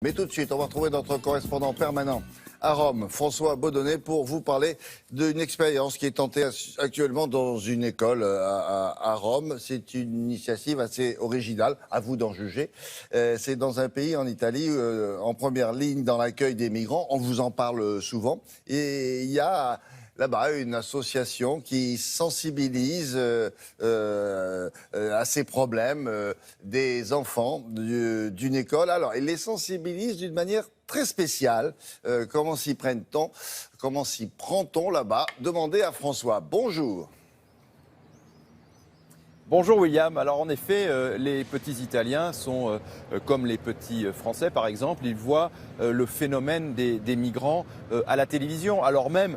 Mais tout de suite, on va retrouver notre correspondant permanent à Rome, François Baudonnet, pour vous parler d'une expérience qui est tentée actuellement dans une école à Rome. C'est une initiative assez originale, à vous d'en juger. C'est dans un pays, en Italie, en première ligne dans l'accueil des migrants. On vous en parle souvent. Et il y a là-bas une association qui sensibilise à ces problèmes des enfants d'une école. Alors, il les sensibilise d'une manière très spéciale. Comment s'y prend-on? Comment s'y prend-on là-bas? Demandez à François. Bonjour. Bonjour William. Alors en effet, les petits Italiens sont comme les petits Français par exemple. Ils voient le phénomène des migrants à la télévision, alors même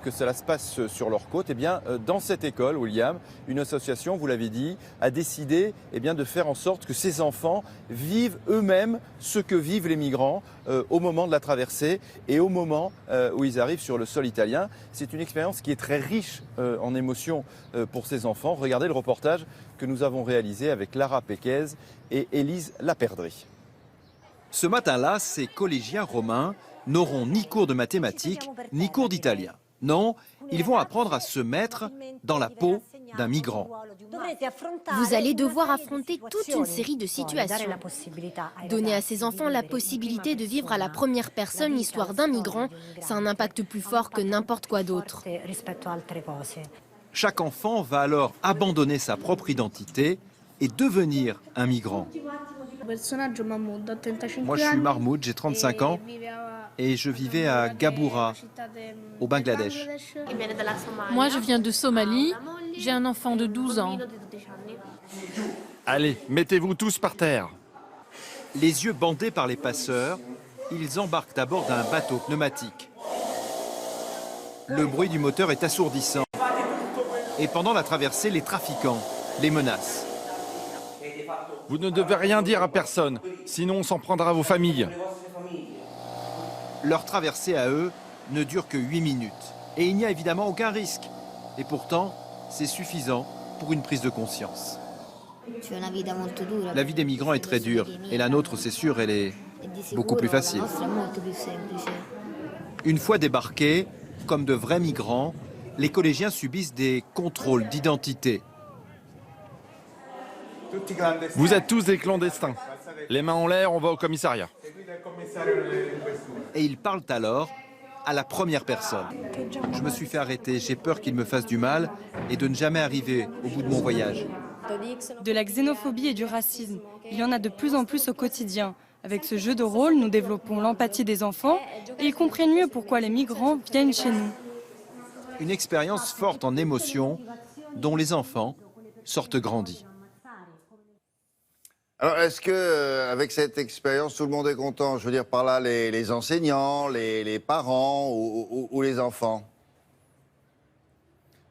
que cela se passe sur leur côte. Eh bien, dans cette école, William, une association, vous l'avez dit, a décidé de faire en sorte que ces enfants vivent eux-mêmes ce que vivent les migrants au moment de la traversée et au moment où ils arrivent sur le sol italien. C'est une expérience qui est très riche en émotions pour ces enfants. Regardez le reportage que nous avons réalisé avec Lara Péquez et Élise Laperdrie. Ce matin-là, ces collégiens romains n'auront ni cours de mathématiques, ni cours d'italien. Non, ils vont apprendre à se mettre dans la peau d'un migrant. Vous allez devoir affronter toute une série de situations. Donner à ces enfants la possibilité de vivre à la première personne l'histoire d'un migrant, ça a un impact plus fort que n'importe quoi d'autre. Chaque enfant va alors abandonner sa propre identité et devenir un migrant. Moi, je suis Mahmoud, j'ai 35 ans et je vivais à Gaboura, au Bangladesh. Moi, je viens de Somalie. J'ai un enfant de 12 ans. Allez, mettez-vous tous par terre. Les yeux bandés par les passeurs, ils embarquent à bord d'un bateau pneumatique. Le bruit du moteur est assourdissant. Et pendant la traversée, les trafiquants les menacent. Vous ne devez rien dire à personne, sinon on s'en prendra à vos familles. Leur traversée à eux ne dure que 8 minutes. Et il n'y a évidemment aucun risque. Et pourtant, c'est suffisant pour une prise de conscience. La vie des migrants est très dure. Et la nôtre, c'est sûr, elle est beaucoup plus facile. Une fois débarqués, comme de vrais migrants, les collégiens subissent des contrôles d'identité. Vous êtes tous des clandestins. Les mains en l'air, on va au commissariat. Et ils parlent alors à la première personne. Je me suis fait arrêter, j'ai peur qu'il me fasse du mal et de ne jamais arriver au bout de mon voyage. De la xénophobie et du racisme, il y en a de plus en plus au quotidien. Avec ce jeu de rôle, nous développons l'empathie des enfants et ils comprennent mieux pourquoi les migrants viennent chez nous. Une expérience forte en émotions dont les enfants sortent grandis. Alors, est-ce que avec cette expérience, tout le monde est content? Je veux dire par là les enseignants, les parents ou les enfants?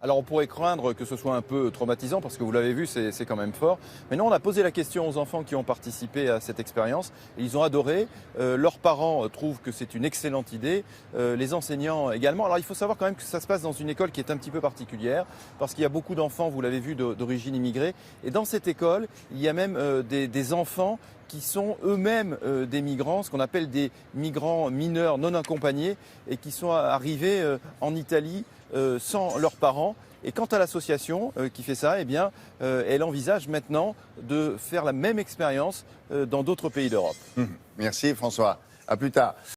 Alors on pourrait craindre que ce soit un peu traumatisant parce que vous l'avez vu, c'est quand même fort. Mais non, on a posé la question aux enfants qui ont participé à cette expérience et ils ont adoré. Leurs parents trouvent que c'est une excellente idée, les enseignants également. Alors il faut savoir quand même que ça se passe dans une école qui est un petit peu particulière parce qu'il y a beaucoup d'enfants, vous l'avez vu, d'origine immigrée. Et dans cette école, il y a même des enfants qui sont eux-mêmes des migrants, ce qu'on appelle des migrants mineurs non accompagnés et qui sont arrivés en Italie sans leurs parents. Et quant à l'association qui fait ça, eh bien, elle envisage maintenant de faire la même expérience dans d'autres pays d'Europe. Merci François. À plus tard.